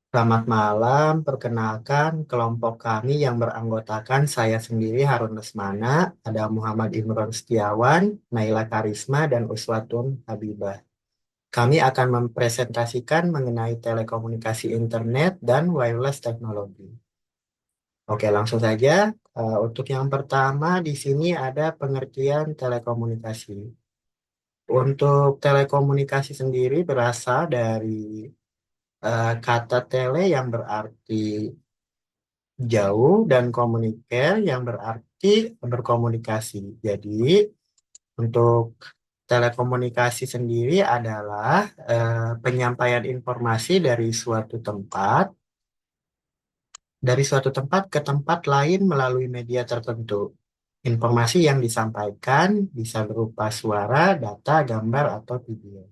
Selamat malam, perkenalkan kelompok kami yang beranggotakan saya sendiri Harun Lesmana, ada Muhammad Imron Setiawan, Naila Karisma, dan Uswatun Habibah. Kami akan mempresentasikan mengenai telekomunikasi internet dan wireless teknologi. Oke, langsung saja. Untuk yang pertama, di sini ada pengertian telekomunikasi. Untuk telekomunikasi sendiri berasal dari kata tele yang berarti jauh dan komuniker yang berarti berkomunikasi. Jadi, untuk telekomunikasi sendiri adalah penyampaian informasi dari suatu tempat ke tempat lain melalui media tertentu. Informasi yang disampaikan bisa berupa suara, data, gambar, atau video.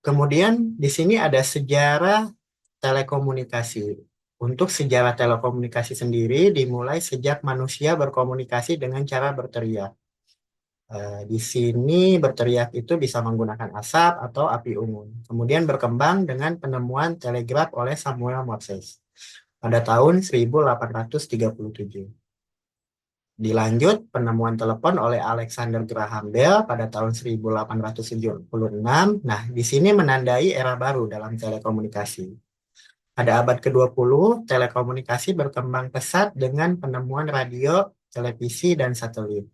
Kemudian di sini ada sejarah telekomunikasi. Untuk sejarah telekomunikasi sendiri dimulai sejak manusia berkomunikasi dengan cara berteriak. Di sini berteriak itu bisa menggunakan asap atau api unggun. Kemudian berkembang dengan penemuan telegraf oleh Samuel Morse pada tahun 1837. Dilanjut penemuan telepon oleh Alexander Graham Bell pada tahun 1876. Nah, di sini menandai era baru dalam telekomunikasi. Pada abad ke-20, telekomunikasi berkembang pesat dengan penemuan radio, televisi, dan satelit.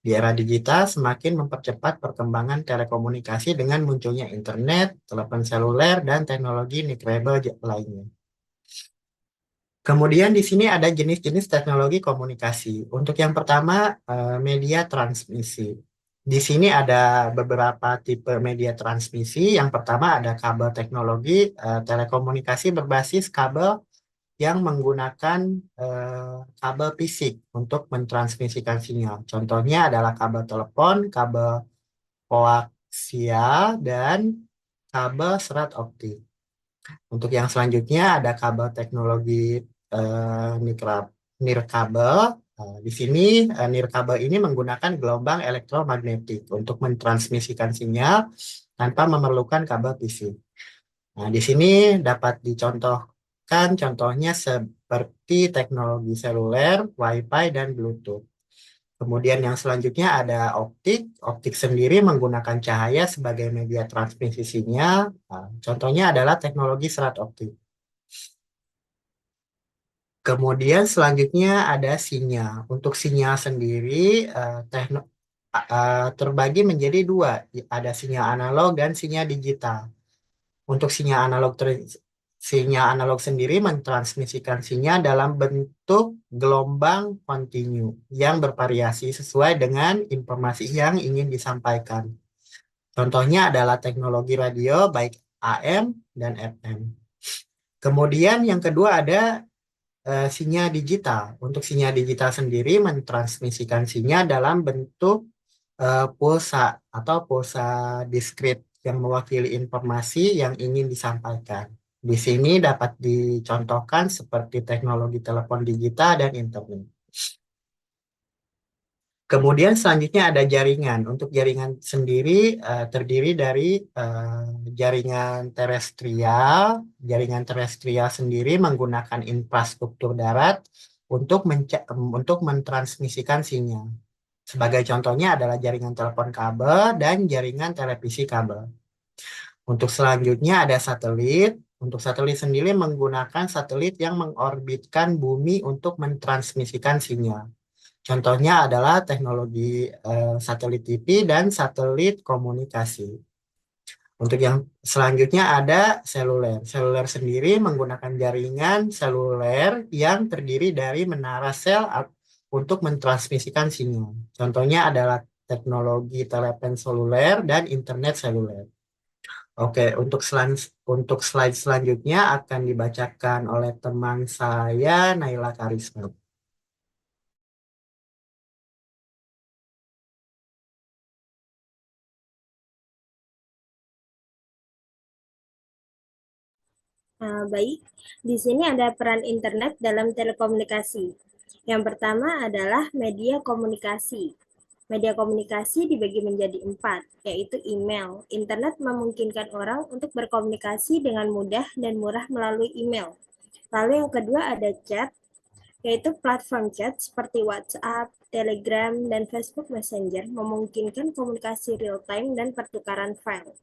Di era digital semakin mempercepat perkembangan telekomunikasi dengan munculnya internet, telepon seluler, dan teknologi nirkabel lainnya. Kemudian di sini ada jenis-jenis teknologi komunikasi. Untuk yang pertama, media transmisi. Di sini ada beberapa tipe media transmisi. Yang pertama ada kabel teknologi telekomunikasi berbasis kabel yang menggunakan kabel fisik untuk mentransmisikan sinyal. Contohnya adalah kabel telepon, kabel koaksial, dan kabel serat optik. Untuk yang selanjutnya ada kabel teknologi nirkabel. Di sini nirkabel ini menggunakan gelombang elektromagnetik untuk mentransmisikan sinyal tanpa memerlukan kabel fisik. Nah, di sini dapat dicontohkan contohnya seperti teknologi seluler, Wi-Fi, dan Bluetooth. Kemudian yang selanjutnya ada optik. Optik sendiri menggunakan cahaya sebagai media transmisi sinyal. Nah, contohnya adalah teknologi serat optik. Kemudian selanjutnya ada sinyal. Untuk sinyal sendiri terbagi menjadi dua. Ada sinyal analog dan sinyal digital. Untuk sinyal analog sendiri mentransmisikan sinyal dalam bentuk gelombang kontinu yang bervariasi sesuai dengan informasi yang ingin disampaikan. Contohnya adalah teknologi radio baik AM dan FM. Kemudian yang kedua ada sinyal digital. Untuk sinyal digital sendiri mentransmisikan sinyal dalam bentuk pulsa atau pulsa diskrit yang mewakili informasi yang ingin disampaikan. Di sini dapat dicontohkan seperti teknologi telepon digital dan internet. Kemudian selanjutnya ada jaringan. Untuk jaringan sendiri terdiri dari jaringan terestrial. Jaringan terestrial sendiri menggunakan infrastruktur darat untuk mentransmisikan sinyal. Sebagai contohnya adalah jaringan telepon kabel dan jaringan televisi kabel. Untuk selanjutnya ada satelit. Untuk satelit sendiri menggunakan satelit yang mengorbitkan bumi untuk mentransmisikan sinyal. Contohnya adalah teknologi satelit TV dan satelit komunikasi. Untuk yang selanjutnya ada seluler. Seluler sendiri menggunakan jaringan seluler yang terdiri dari menara sel untuk mentransmisikan sinyal. Contohnya adalah teknologi telepon seluler dan internet seluler. Oke, untuk slide selanjutnya akan dibacakan oleh teman saya, Naila Karisma. Baik, di sini ada peran internet dalam telekomunikasi. Yang pertama adalah media komunikasi. Media komunikasi dibagi menjadi 4, yaitu email. Internet memungkinkan orang untuk berkomunikasi dengan mudah dan murah melalui email. Lalu yang kedua ada chat, yaitu platform chat seperti WhatsApp, Telegram, dan Facebook Messenger memungkinkan komunikasi real-time dan pertukaran file.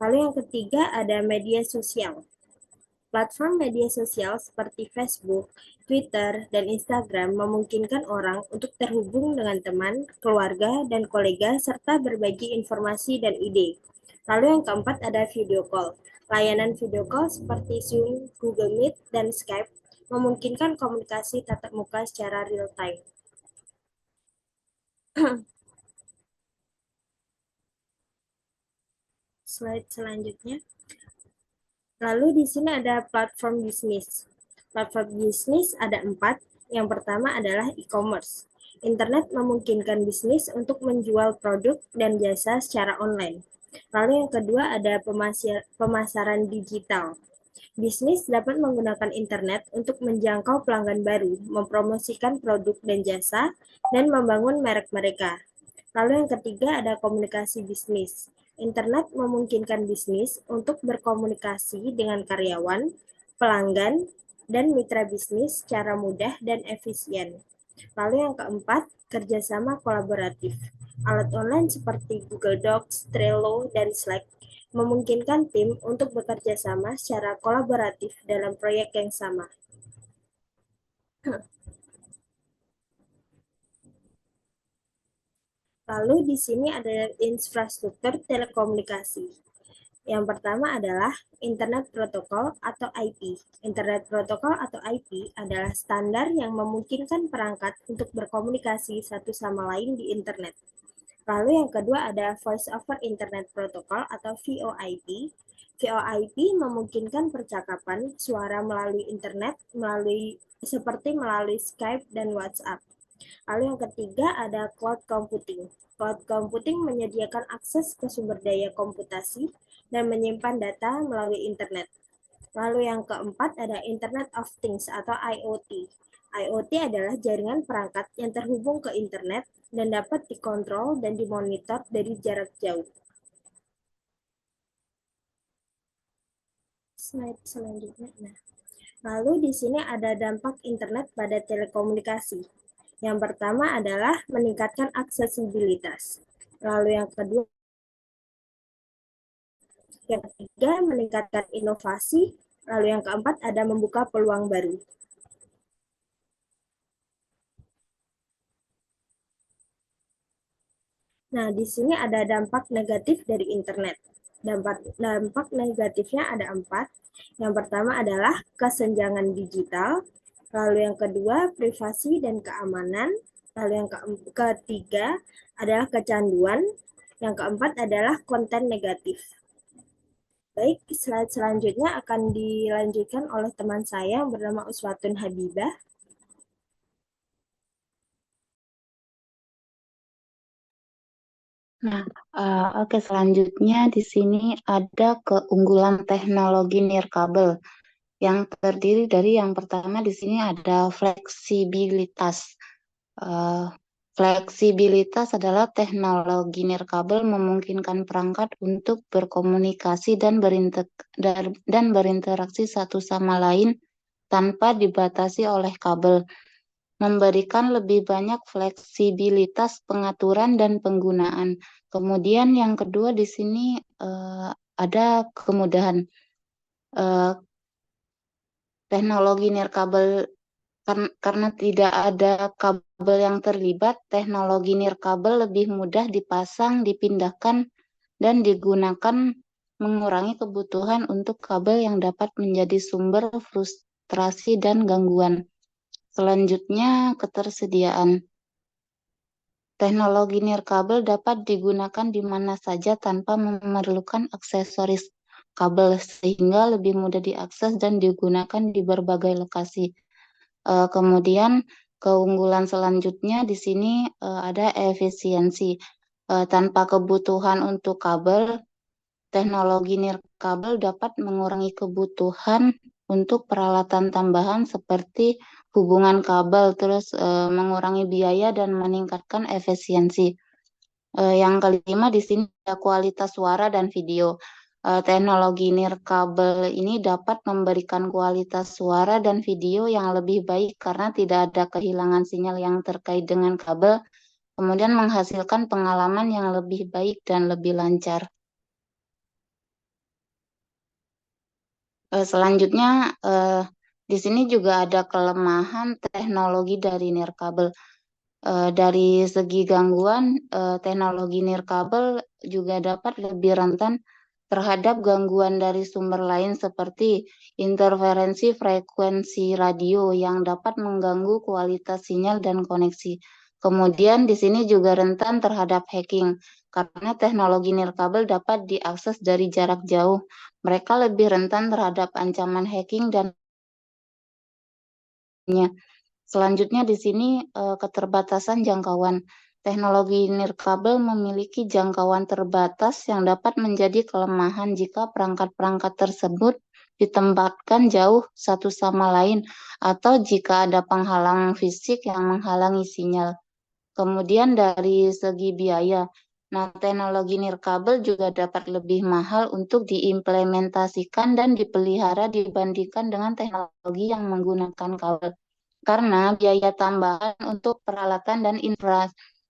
Lalu yang ketiga ada media sosial. Platform media sosial seperti Facebook, Twitter, dan Instagram memungkinkan orang untuk terhubung dengan teman, keluarga, dan kolega serta berbagi informasi dan ide. Lalu yang keempat ada video call. Layanan video call seperti Zoom, Google Meet, dan Skype memungkinkan komunikasi tatap muka secara real time. Slide selanjutnya. Lalu di sini ada platform bisnis. Platform bisnis ada 4. Yang pertama adalah e-commerce. Internet memungkinkan bisnis untuk menjual produk dan jasa secara online. Lalu yang kedua ada pemasaran digital. Bisnis dapat menggunakan internet untuk menjangkau pelanggan baru, mempromosikan produk dan jasa, dan membangun merek mereka. Lalu yang ketiga ada komunikasi bisnis. Internet memungkinkan bisnis untuk berkomunikasi dengan karyawan, pelanggan, dan mitra bisnis secara mudah dan efisien. Lalu yang keempat, kerjasama kolaboratif. Alat online seperti Google Docs, Trello, dan Slack memungkinkan tim untuk bekerja sama secara kolaboratif dalam proyek yang sama. Lalu di sini ada infrastruktur telekomunikasi. Yang pertama adalah Internet Protokol atau IP. Internet Protokol atau IP adalah standar yang memungkinkan perangkat untuk berkomunikasi satu sama lain di internet. Lalu yang kedua ada Voice over Internet Protocol atau VoIP. VoIP memungkinkan percakapan suara melalui internet seperti melalui Skype dan WhatsApp. Lalu yang ketiga ada cloud computing. Cloud computing menyediakan akses ke sumber daya komputasi dan menyimpan data melalui internet. Lalu yang keempat ada Internet of Things atau IoT. IoT adalah jaringan perangkat yang terhubung ke internet dan dapat dikontrol dan dimonitor dari jarak jauh. Slide selanjutnya. Nah, lalu di sini ada dampak internet pada telekomunikasi. Yang pertama adalah meningkatkan aksesibilitas. Lalu yang kedua, yang ketiga meningkatkan inovasi. Lalu yang keempat ada membuka peluang baru. Nah, di sini ada dampak negatif dari internet. Dampak negatifnya ada 4. Yang pertama adalah kesenjangan digital. Lalu yang kedua, privasi dan keamanan. Lalu yang ketiga adalah kecanduan. Yang keempat adalah konten negatif. Baik, slide selanjutnya akan dilanjutkan oleh teman saya yang bernama Uswatun Habibah. Nah, oke, selanjutnya di sini ada keunggulan teknologi nirkabel yang terdiri dari yang pertama di sini ada fleksibilitas. Eh, Fleksibilitas adalah teknologi nirkabel memungkinkan perangkat untuk berkomunikasi dan berinteraksi satu sama lain tanpa dibatasi oleh kabel, memberikan lebih banyak fleksibilitas pengaturan dan penggunaan. Kemudian yang kedua di sini ada kemudahan. Teknologi nirkabel karena tidak ada kabel yang terlibat, teknologi nirkabel lebih mudah dipasang, dipindahkan, dan digunakan, mengurangi kebutuhan untuk kabel yang dapat menjadi sumber frustrasi dan gangguan. Selanjutnya, ketersediaan. Teknologi nirkabel dapat digunakan di mana saja tanpa memerlukan aksesoris kabel, sehingga lebih mudah diakses dan digunakan di berbagai lokasi. Kemudian keunggulan selanjutnya di sini ada efisiensi. Tanpa kebutuhan untuk kabel, teknologi nirkabel dapat mengurangi kebutuhan untuk peralatan tambahan seperti hubungan kabel, terus mengurangi biaya dan meningkatkan efisiensi. Yang kelima di sini ada kualitas suara dan video. Teknologi nirkabel ini dapat memberikan kualitas suara dan video yang lebih baik karena tidak ada kehilangan sinyal yang terkait dengan kabel, kemudian menghasilkan pengalaman yang lebih baik dan lebih lancar. Selanjutnya, di sini juga ada kelemahan teknologi dari nirkabel. Dari segi gangguan, teknologi nirkabel juga dapat lebih rentan terhadap gangguan dari sumber lain seperti interferensi frekuensi radio yang dapat mengganggu kualitas sinyal dan koneksi. Kemudian di sini juga rentan terhadap hacking karena teknologi nirkabel dapat diakses dari jarak jauh. Mereka lebih rentan terhadap ancaman hacking dan selanjutnya di sini keterbatasan jangkauan. Teknologi nirkabel memiliki jangkauan terbatas yang dapat menjadi kelemahan jika perangkat-perangkat tersebut ditempatkan jauh satu sama lain atau jika ada penghalang fisik yang menghalangi sinyal. Kemudian dari segi biaya, nah teknologi nirkabel juga dapat lebih mahal untuk diimplementasikan dan dipelihara dibandingkan dengan teknologi yang menggunakan kabel karena biaya tambahan untuk peralatan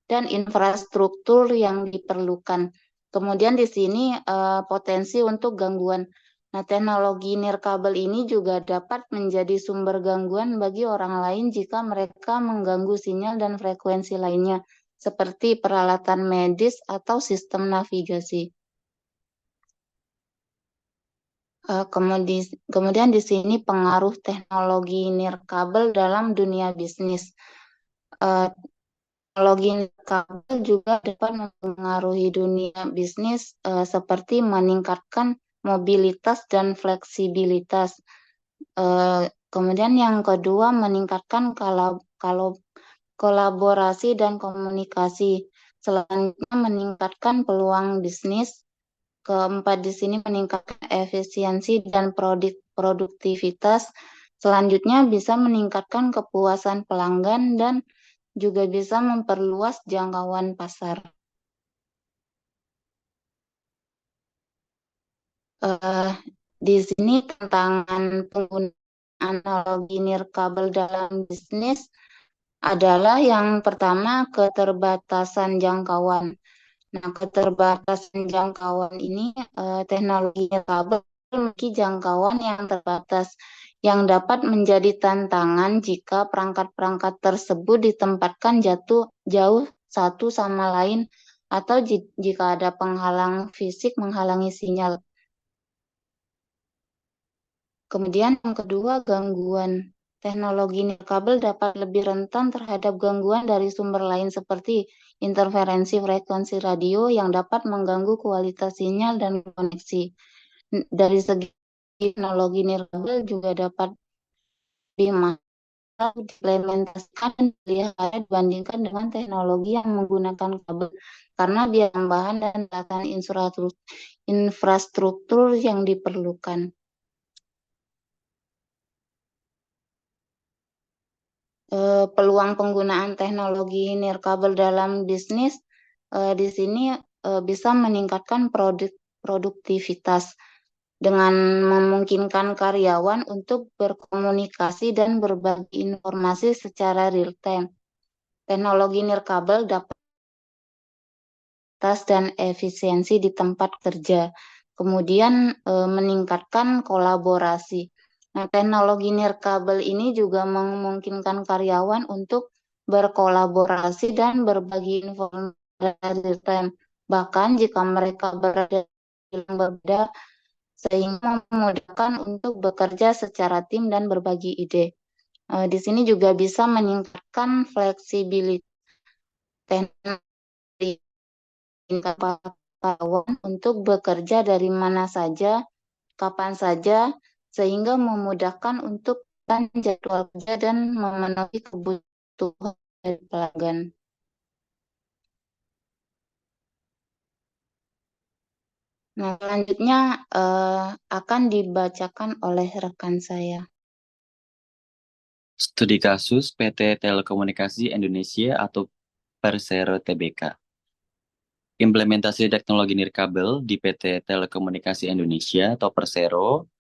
dan infrastruktur yang diperlukan. Kemudian di sini potensi untuk gangguan. Nah, teknologi nirkabel ini juga dapat menjadi sumber gangguan bagi orang lain jika mereka mengganggu sinyal dan frekuensi lainnya, seperti peralatan medis atau sistem navigasi. Kemudian di sini pengaruh teknologi nirkabel dalam dunia bisnis. Eh, Teknologi nirkabel juga dapat mempengaruhi dunia bisnis seperti meningkatkan mobilitas dan fleksibilitas. Kemudian yang kedua meningkatkan kolaborasi dan komunikasi. Selanjutnya meningkatkan peluang bisnis. Keempat di sini meningkatkan efisiensi dan produktivitas. Selanjutnya bisa meningkatkan kepuasan pelanggan dan juga bisa memperluas jangkauan pasar. Eh, di sini tantangan penggunaan analogi nirkabel dalam bisnis adalah yang pertama keterbatasan jangkauan. Nah, keterbatasan jangkauan ini teknologi nirkabel memiliki jangkauan yang terbatas yang dapat menjadi tantangan jika perangkat-perangkat tersebut ditempatkan jauh satu sama lain atau jika ada penghalang fisik menghalangi sinyal. Kemudian yang kedua, gangguan. Teknologi nirkabel dapat lebih rentan terhadap gangguan dari sumber lain seperti interferensi frekuensi radio yang dapat mengganggu kualitas sinyal dan koneksi. Dari segi teknologi nirkabel juga dapat lebih mahal diimplementasikan dan dipelihara dibandingkan dengan teknologi yang menggunakan kabel karena biaya tambahan dan data infrastruktur yang diperlukan. Peluang penggunaan teknologi nirkabel dalam bisnis di sini bisa meningkatkan produktivitas dengan memungkinkan karyawan untuk berkomunikasi dan berbagi informasi secara real time. Teknologi nirkabel dapat dan efisiensi di tempat kerja, kemudian meningkatkan kolaborasi. Nah, teknologi nirkabel ini juga memungkinkan karyawan untuk berkolaborasi dan berbagi informasi real time, bahkan jika mereka berada di yang berbeda, sehingga memudahkan untuk bekerja secara tim dan berbagi ide. Di sini juga bisa meningkatkan fleksibilitas karyawan untuk bekerja dari mana saja, kapan saja, sehingga memudahkan untuk jadwal kerja dan memenuhi kebutuhan dari pelanggan. Nah, selanjutnya akan dibacakan oleh rekan saya. Studi kasus PT Telekomunikasi Indonesia atau Persero Tbk. Implementasi teknologi nirkabel di PT Telekomunikasi Indonesia atau Persero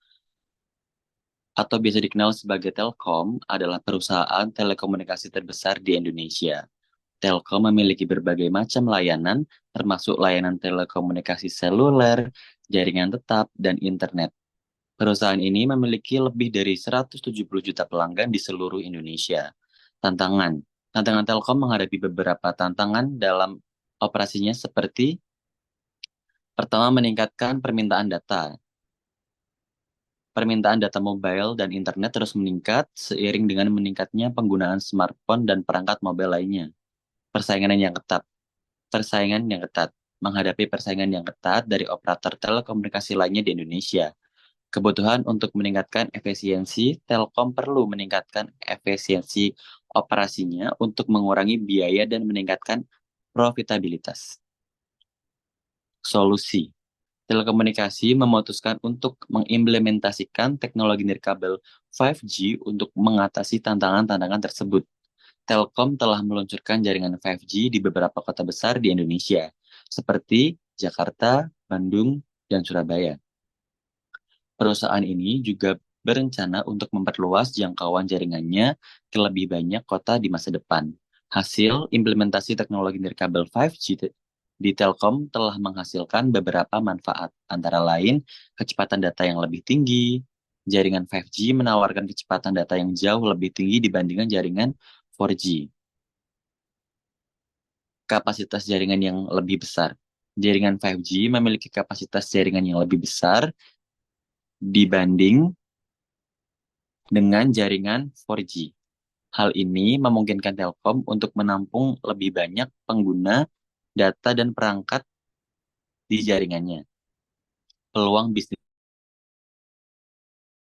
atau biasa dikenal sebagai Telkom adalah perusahaan telekomunikasi terbesar di Indonesia. Telkom memiliki berbagai macam layanan, termasuk layanan telekomunikasi seluler, jaringan tetap, dan internet. Perusahaan ini memiliki lebih dari 170 juta pelanggan di seluruh Indonesia. Tantangan. Tantangan Telkom menghadapi beberapa tantangan dalam operasinya seperti pertama, meningkatkan permintaan data. Permintaan data mobile dan internet terus meningkat seiring dengan meningkatnya penggunaan smartphone dan perangkat mobile lainnya. Persaingan yang ketat. Persaingan yang ketat. Menghadapi persaingan yang ketat dari operator telekomunikasi lainnya di Indonesia. Kebutuhan untuk meningkatkan efisiensi, Telkom perlu meningkatkan efisiensi operasinya untuk mengurangi biaya dan meningkatkan profitabilitas. Solusi. Telekomunikasi memutuskan untuk mengimplementasikan teknologi nirkabel 5G untuk mengatasi tantangan-tantangan tersebut. Telkom telah meluncurkan jaringan 5G di beberapa kota besar di Indonesia, seperti Jakarta, Bandung, dan Surabaya. Perusahaan ini juga berencana untuk memperluas jangkauan jaringannya ke lebih banyak kota di masa depan. Hasil implementasi teknologi nirkabel 5G di Telkom telah menghasilkan beberapa manfaat, antara lain kecepatan data yang lebih tinggi. Jaringan 5G menawarkan kecepatan data yang jauh lebih tinggi dibandingkan jaringan 4G. Kapasitas jaringan yang lebih besar. Jaringan 5G memiliki kapasitas jaringan yang lebih besar dibanding dengan jaringan 4G. Hal ini memungkinkan Telkom untuk menampung lebih banyak pengguna data dan perangkat di jaringannya. Peluang bisnis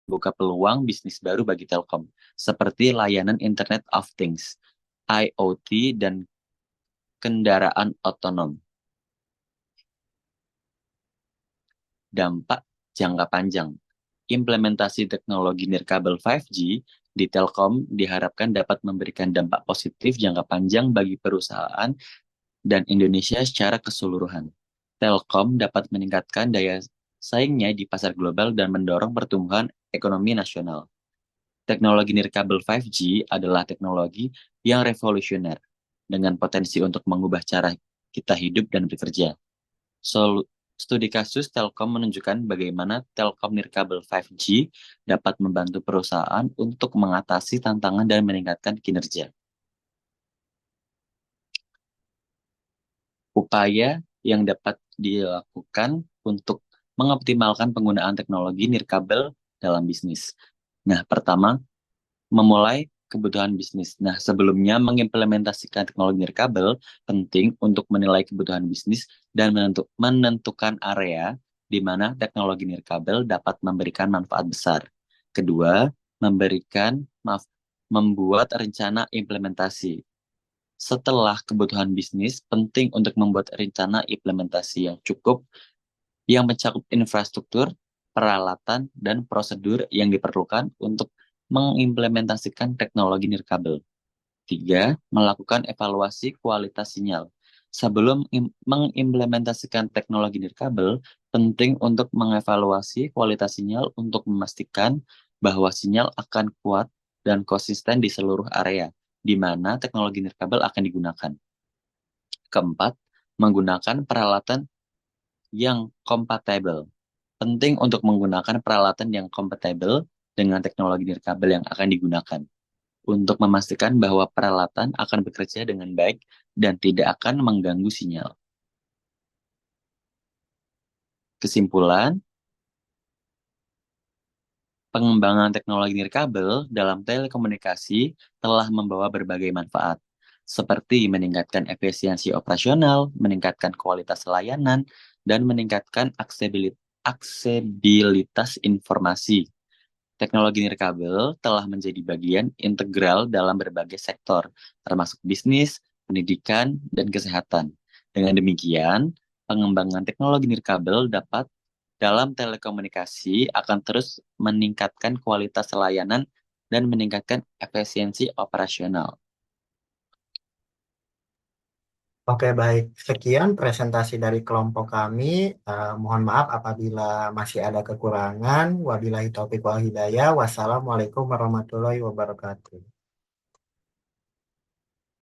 buka peluang bisnis baru bagi Telkom, seperti layanan Internet of Things, IoT, dan kendaraan otonom. Dampak jangka panjang. Implementasi teknologi nirkabel 5G di Telkom diharapkan dapat memberikan dampak positif jangka panjang bagi perusahaan dan Indonesia secara keseluruhan. Telkom dapat meningkatkan daya saingnya di pasar global dan mendorong pertumbuhan ekonomi nasional. Teknologi nirkabel 5G adalah teknologi yang revolusioner dengan potensi untuk mengubah cara kita hidup dan bekerja. Studi kasus Telkom menunjukkan bagaimana Telkom nirkabel 5G dapat membantu perusahaan untuk mengatasi tantangan dan meningkatkan kinerja. Upaya yang dapat dilakukan untuk mengoptimalkan penggunaan teknologi nirkabel dalam bisnis. Nah, pertama, memulai kebutuhan bisnis. Nah, sebelumnya mengimplementasikan teknologi nirkabel penting untuk menilai kebutuhan bisnis dan menentukan area di mana teknologi nirkabel dapat memberikan manfaat besar. Kedua, membuat rencana implementasi. Setelah kebutuhan bisnis, penting untuk membuat rencana implementasi yang cukup, yang mencakup infrastruktur, peralatan, dan prosedur yang diperlukan untuk mengimplementasikan teknologi nirkabel. 3. Melakukan evaluasi kualitas sinyal. Sebelum mengimplementasikan teknologi nirkabel, penting untuk mengevaluasi kualitas sinyal untuk memastikan bahwa sinyal akan kuat dan konsisten di seluruh area di mana teknologi nirkabel akan digunakan. Keempat, menggunakan peralatan yang kompatibel. Penting untuk menggunakan peralatan yang kompatibel dengan teknologi nirkabel yang akan digunakan, untuk memastikan bahwa peralatan akan bekerja dengan baik dan tidak akan mengganggu sinyal. Kesimpulan, pengembangan teknologi nirkabel dalam telekomunikasi telah membawa berbagai manfaat, seperti meningkatkan efisiensi operasional, meningkatkan kualitas layanan, dan meningkatkan aksesibilitas informasi. Teknologi nirkabel telah menjadi bagian integral dalam berbagai sektor, termasuk bisnis, pendidikan, dan kesehatan. Dengan demikian, pengembangan teknologi nirkabel dalam telekomunikasi akan terus meningkatkan kualitas layanan dan meningkatkan efisiensi operasional. Oke, baik. Sekian presentasi dari kelompok kami. Mohon maaf apabila masih ada kekurangan. Wabillahi taufiq wal hidayah. Wassalamualaikum warahmatullahi wabarakatuh.